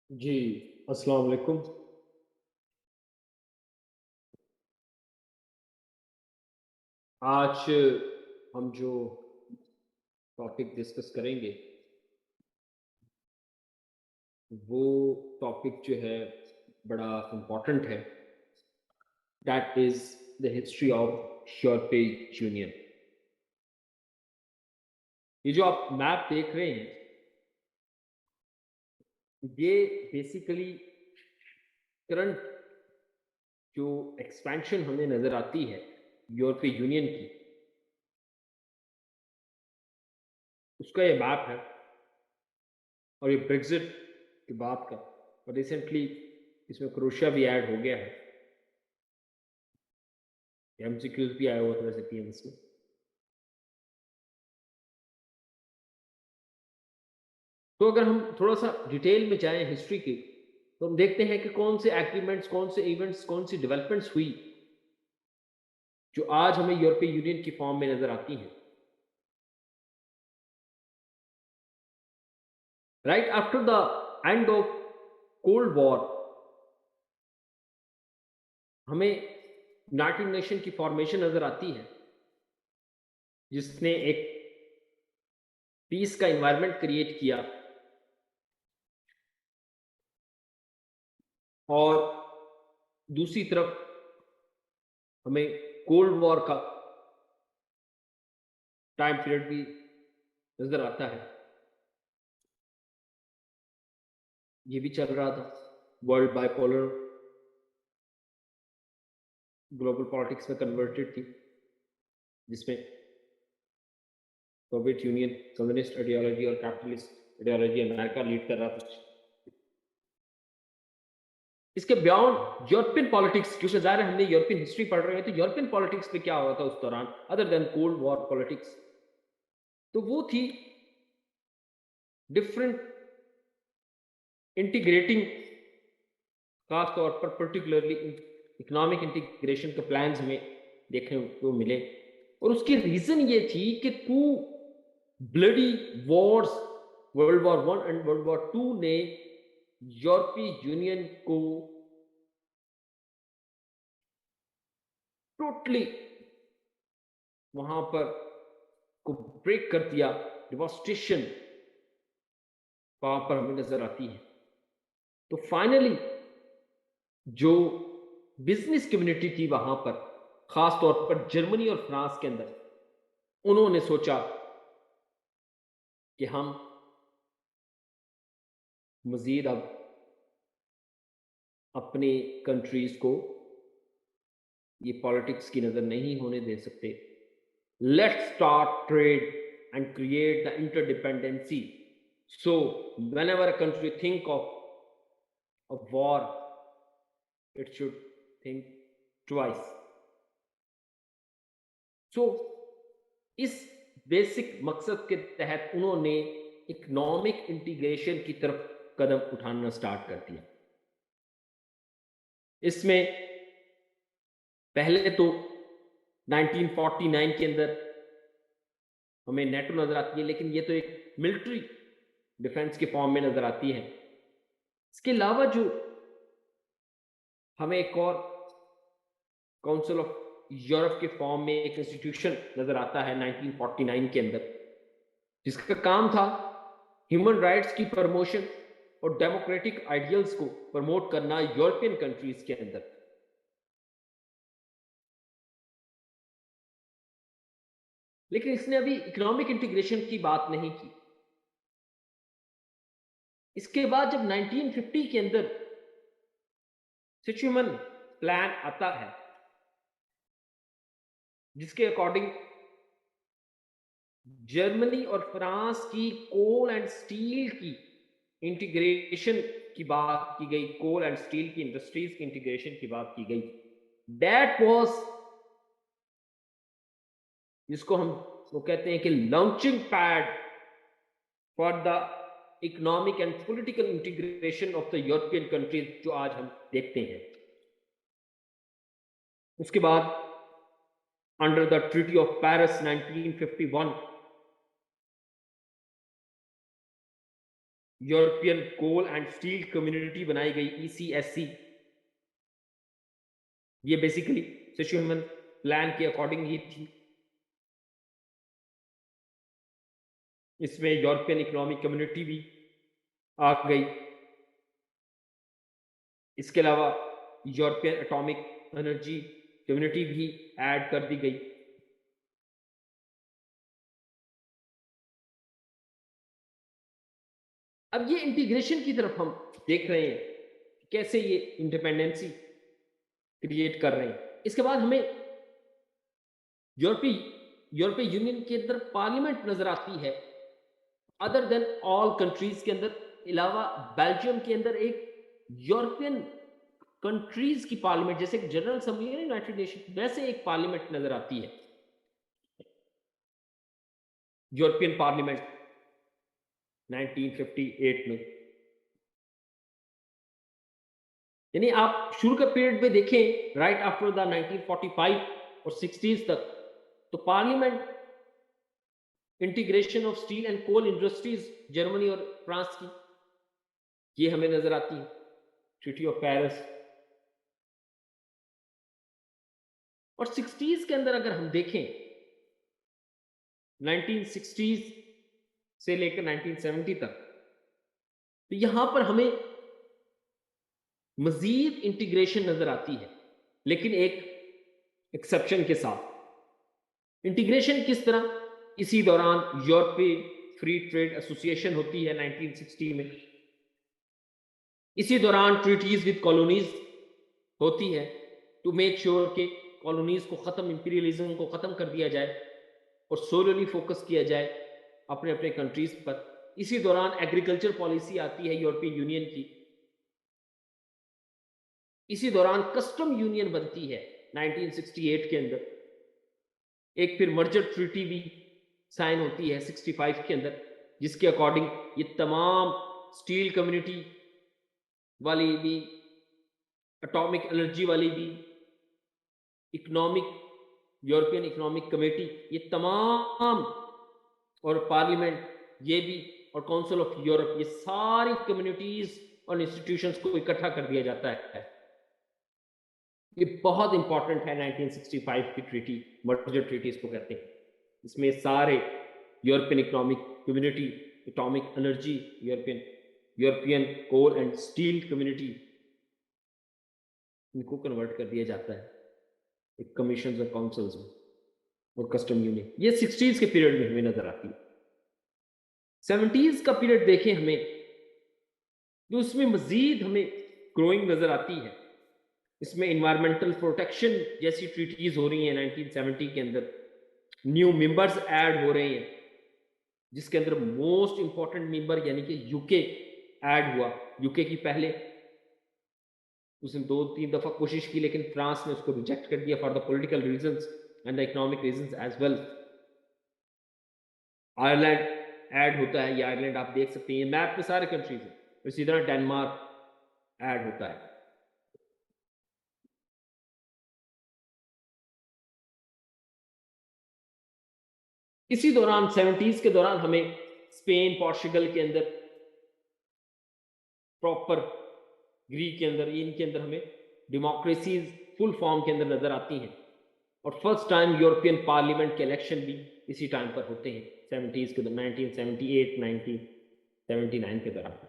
जी, अस्सलाम वालेकुम। आज हम जो टॉपिक डिस्कस करेंगे, वो टॉपिक जो है बड़ा इम्पोर्टेंट है। That is the history of यूरोपीय यूनियन। ये जो आप मैप देख रहे हैं, ये बेसिकली करंट जो एक्सपेंशन हमें नज़र आती है यूरोपीय यूनियन की, उसका ये मैप है। और ये ब्रेक्ज़िट के बाद का, और रिसेंटली इसमें क्रोएशिया भी ऐड हो गया है। एमसीक्यूज़ भी आया हुआ था वैसे पीएमएस में। तो अगर हम थोड़ा-सा डिटेल में जाएँ हिस्ट्री की, तो हम देखते हैं कि कौन से एग्रीमेंट्स, कौन से इवेंट्स, कौन सी डेवलपमेंट्स हुई, जो आज हमें यूरोपीय यूनियन की फॉर्म में नज़र आती हैं। Right after the end of cold war, हमें यूनाइटेड नेशन की फॉर्मेशन नज़र आती है, जिसने एक पीस का एनवायरनमेंट क्रिएट किया और दूसरी तरफ हमें कोल्ड वॉर का टाइम पीरियड भी नज़र आता है। ये भी चल रहा था। वर्ल्ड बाइपोलर ग्लोबल पॉलिटिक्स में कन्वर्टेड थी, जिसमें सोवियत यूनियन कम्युनिस्ट आइडियोलॉजी और कैपिटलिस्ट आइडियोलॉजी अमेरिका लीड कर रहा था। इसके बियॉन्ड यूरोपियन पॉलिटिक्स, क्योंकि ज़ाहिर है हमने यूरोपियन हिस्ट्री पढ़ रहे हैं, तो यूरोपियन पॉलिटिक्स में क्या हुआ था उस दौरान, other than cold war politics, तो वो थी डिफरेंट इंटीग्रेटिंग, खास तौर पर पर्टिकुलरली इकोनॉमिक इंटीग्रेशन के प्लान्स में देखने को मिले। और उसकी रीजन ये थी कि two bloody wars, world war one and world war two, ने यूरोपीय यूनियन को टोटली वहां पर को ब्रेक कर दिया। डिवॉस्टेशन वहां पर हमें नजर आती है। तो फाइनली जो बिजनेस कम्युनिटी थी वहां पर, खास तौर पर जर्मनी और फ्रांस के अंदर, उन्होंने सोचा कि हम मजीद अब अपनी कंट्रीज को ये पॉलिटिक्स की नजर नहीं होने दे सकते। Let's start trade and create the interdependency. So whenever a country think of war, it should think twice. So इस बेसिक मकसद के तहत उन्होंने इकोनॉमिक इंटीग्रेशन की तरफ कदम उठाना स्टार्ट कर दिया। इसमें पहले तो 1949 के अंदर हमें नेटो नजर आती है, लेकिन ये तो एक मिलिट्री डिफेंस के फॉर्म में नजर आती है। इसके अलावा जो हमें एक और काउंसिल ऑफ यूरोप के फॉर्म में एक इंस्टीट्यूशन नजर आता है 1949 के अंदर, जिसका काम था ह्यूमन राइट्स की प्रमोशन और डेमोक्रेटिक आइडियल्स को प्रमोट करना यूरोपियन कंट्रीज के अंदर। लेकिन इसने अभी इकोनॉमिक इंटीग्रेशन की बात नहीं की। इसके बाद जब 1950 के अंदर सिचुएमन प्लान आता है, जिसके अकॉर्डिंग जर्मनी और फ्रांस की कोल एंड स्टील की इंटीग्रेशन की बात की गई, कोल एंड स्टील की इंडस्ट्रीज की इंटीग्रेशन की बात की गई। दैट वाज, जिसको हम वो कहते हैं कि launching pad for the economic and political integration of the European countries, जो आज हम देखते हैं। उसके बाद under the treaty of Paris 1951, European coal and steel community बनाई गई, ECSC। ये बेसिकली सिचुएशन प्लान के अकॉर्डिंग ही थी। इसमें यूरोपियन इकोनॉमिक कम्युनिटी भी आ गई। इसके अलावा यूरोपियन एटॉमिक एनर्जी कम्युनिटी भी ऐड कर दी गई। अब ये इंटीग्रेशन की तरफ हम देख रहे हैं, कैसे ये इंडिपेंडेंसी क्रिएट कर रहे हैं। इसके बाद हमें यूरोपीय यूनियन के अंदर पार्लियामेंट नजर आती है, अदर देन ऑल कंट्रीज के अंदर, अलावा बेल्जियम के अंदर एक यूरोपियन कंट्रीज की पार्लियामेंट, जैसे जनरल असेंबली है यूनाइटेड नेशन, वैसे एक पार्लियामेंट नजर आती है, यूरोपियन पार्लियामेंट 1958 में। यानी आप शुरू के पीरियड में देखें, राइट आफ्टर द 1945 और 60s तक, तो parliament integration of steel and coal industries Germany और फ्रांस की, ये हमें नजर आती है, ट्रीटी ऑफ पेरिस। और 60s के अंदर अगर हम देखें, 1960s से लेकर 1970 तक, तो यहां पर हमें मजीद इंटीग्रेशन नजर आती है, लेकिन एक एक्सेप्शन के साथ। इंटीग्रेशन किस तरह? इसी दौरान यूरोपीय फ्री ट्रेड एसोसिएशन होती है 1960 में। इसी दौरान ट्रीटीज विद कॉलोनीज होती है, टू मेक श्योर कि कॉलोनीज को खत्म, इंपीरियलिज्म को खत्म कर दिया जाए और सोलली फोकस किया जाए अपने अपने कंट्रीज पर। इसी दौरान एग्रीकल्चर पॉलिसी आती है यूरोपीय यूनियन की। इसी दौरान कस्टम यूनियन बनती है 1968 के अंदर। एक फिर मर्जर ट्रीटी भी साइन होती है 65 के अंदर, जिसके अकॉर्डिंग ये तमाम स्टील कम्युनिटी वाली भी, एटॉमिक एनर्जी वाली भी, इकोनॉमिक, यूरोपियन इकोनॉमिक कमेटी, ये तमाम, और पार्लियामेंट ये भी, और काउंसिल ऑफ यूरोप, ये सारी कम्युनिटीज और इंस्टीट्यूशंस को इकट्ठा कर दिया जाता है। ये बहुत इंपॉर्टेंट है 1965 की ट्रीटी, मर्जर ट्रीटी इसको कहते हैं। इसमें सारे European economic community, atomic energy, European coal and steel community, इनको कन्वर्ट कर दिया जाता है एक कमीशन और काउंसिल्स में, और कस्टम यूनियन। ये 60s के पीरियड में हमें नजर आती है। 70s का पीरियड देखें हमें, तो उसमें मजीद हमें ग्रोइंग नजर आती है। इसमें इन्वायरमेंटल प्रोटेक्शन जैसी ट्रीटीज हो रही हैं 1970 के अंदर। न्यू मेंबर्स ऐड हो रहे हैं, जिसके अंदर मोस्ट इंपॉर्टेंट मेंबर यानी कि यूके ऐड हुआ। यूके की पहले उसने 2-3 दफा कोशिश की, लेकिन फ्रांस ने उसको रिजेक्ट कर दिया for the political reasons and the economic reasons as well. Ireland add होता है, ये आयरलैंड आप देख सकते हैं मैप में, सारे कंट्रीज हैं। इसी तरह डेनमार्क ऐड होता है। इसी दौरान 70s के दौरान हमें स्पेन, पोर्चुगल के अंदर, प्रॉपर ग्रीक के अंदर, इनके अंदर हमें डेमोक्रेसीज फुल फॉर्म के अंदर नजर आती हैं। और फर्स्ट टाइम यूरोपियन पार्लियामेंट के इलेक्शन भी इसी टाइम पर होते हैं 70s के दौरान, 1978 1979 के दौरान।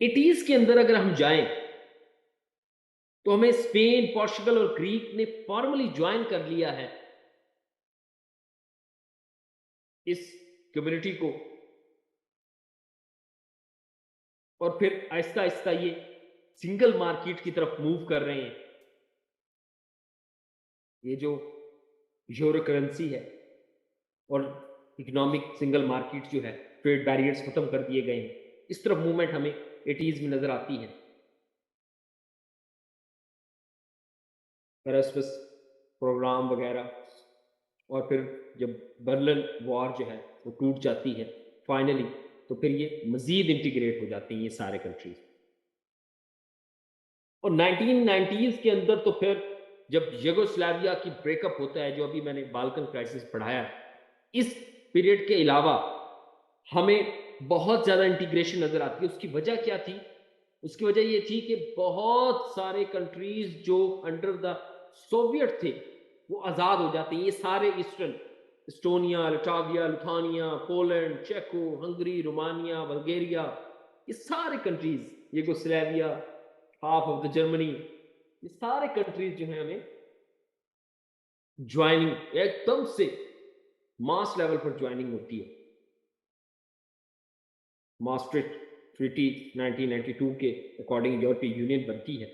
एटीज के अंदर अगर हम जाएं, तो हमें स्पेन, पोर्चुगल और ग्रीक ने फॉर्मली ज्वाइन कर लिया है इस कम्युनिटी को, और फिर आहिस्ता आहिस्ता ये सिंगल मार्केट की तरफ मूव कर रहे हैं। ये जो यूरो करेंसी है और इकोनॉमिक सिंगल मार्केट जो है, ट्रेड बैरियर्स खत्म कर दिए गए हैं, इस तरफ मूवमेंट हमें 80s में नजर आती है। एरास्मस प्रोग्राम वगैरह, और फिर जब बर्लिन वॉर जो है वो टूट जाती है फाइनली, तो फिर ये मजीद इंटीग्रेट हो जाती हैं ये सारे कंट्रीज। और 1990s के अंदर तो फिर जब यूगोस्लाविया की ब्रेकअप होता है, जो अभी मैंने बाल्कन क्राइसिस पढ़ाया, इस पीरियड के अलावा हमें बहुत ज़्यादा इंटीग्रेशन नज़र आती है। उसकी वजह क्या थी? उसकी वजह ये थी कि बहुत सारे कंट्रीज़ जो अंडर द सोवियत थे, वो आज़ाद हो जाते हैं। ये सारे ईस्टर्न एस्टोनिया, लिटाविया, लिथुआनिया, पोलैंड, चेको, हंगरी, रोमानिया, बल्गेरिया, ये सारे countries, Yugoslavia, half of the Germany, ये सारे कंट्रीज़ जो हैं हमें ज्वाइनिंग एकदम से मास लेवल पर ज्वाइनिंग होती है। maastricht ट्रीटी 1992 के अकॉर्डिंग यूरोपीय यूनियन बनती है।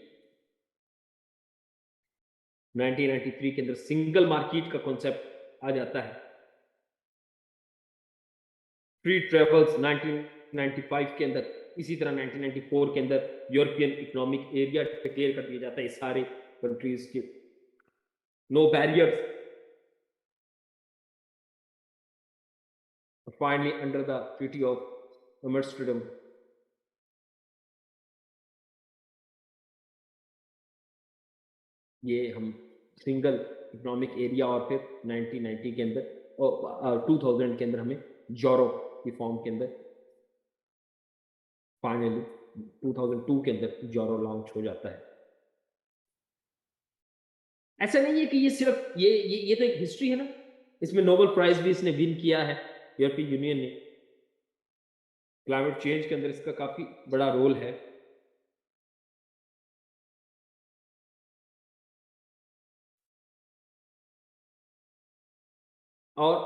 1993 के अंदर सिंगल मार्केट का कॉन्सेप्ट आ जाता है। फ्री ट्रेवल्स 1995 के अंदर, इसी तरह 1994 के अंदर यूरोपियन इकोनॉमिक एरिया डिक्लेयर कर दिया जाता है सारे कंट्रीज के। No barriers, finally under the treaty of Amsterdam ये हम सिंगल इकोनॉमिक एरिया, और फिर 1990 के अंदर और 2000 के अंदर हमें यूरो की फॉर्म के अंदर फाइनली 2002 के अंदर यूरो लॉन्च हो जाता है। ऐसा नहीं है कि ये सिर्फ ये तो एक हिस्ट्री है ना, इसमें नोबेल प्राइज भी इसने विन किया है यूरोपियन यूनियन ने। क्लाइमेट चेंज के अंदर इसका काफी बड़ा रोल है। और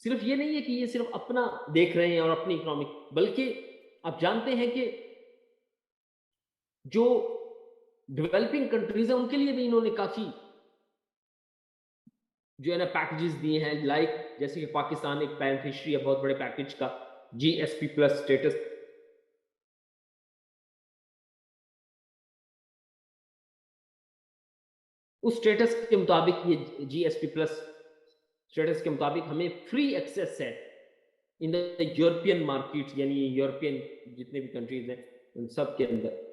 सिर्फ ये नहीं है कि ये सिर्फ अपना देख रहे हैं और अपनी इकोनॉमिक, बल्कि आप जानते हैं कि जो डेवलपिंग कंट्रीज है उनके लिए भी इन्होंने काफी जो है ना पैकेजेस दिए हैं। लाइक जैसे कि पाकिस्तान एक बेनिफिशियरी है बहुत बड़े पैकेज का, जीएसपी प्लस स्टेटस। उस स्टेटस के मुताबिक, ये जीएसपी प्लस स्टेटस के मुताबिक हमें फ्री एक्सेस है इन द यूरोपियन मार्केट, यानी यूरोपियन जितने भी कंट्रीज हैं उन सब के अंदर,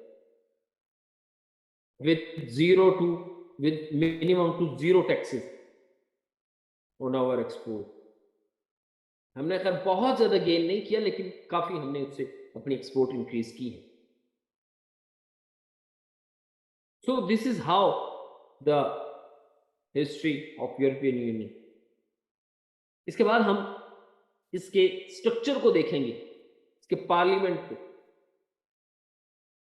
with zero to with minimum to zero taxes on our export। हमने खैर बहुत ज्यादा गेन नहीं किया, लेकिन काफी हमने उससे अपनी एक्सपोर्ट इंक्रीज की है। So this is how the history of European union. इसके बाद हम इसके स्ट्रक्चर को देखेंगे, इसके पार्लियामेंट को,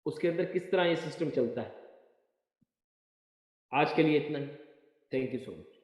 उसके अंदर किस तरह ये सिस्टम चलता है। आज के लिए इतना ही। Thank you so much.